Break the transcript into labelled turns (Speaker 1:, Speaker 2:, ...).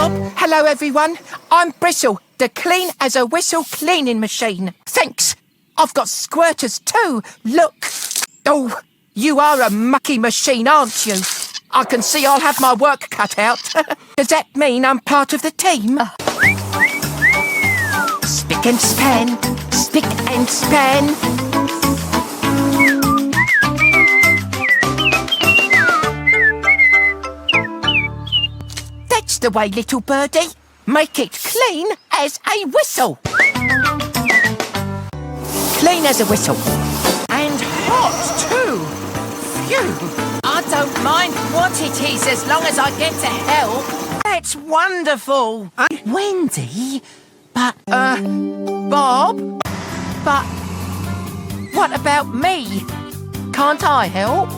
Speaker 1: Bob. Hello, everyone. I'm Bristle, the clean as a whistle cleaning machine. Thanks. I've got squirters too. Look. Oh, you are a mucky machine, aren't you? I can see I'll have my work cut out. Does that mean I'm part of the team? Spick and span, spick and span. That's the way, little birdie. Make it clean as a whistle. Clean as a whistle. And hot too. Phew.
Speaker 2: I don't mind what it is as long as I get to help.
Speaker 1: That's wonderful. Wendy? But, Bob? But, what about me? Can't I help?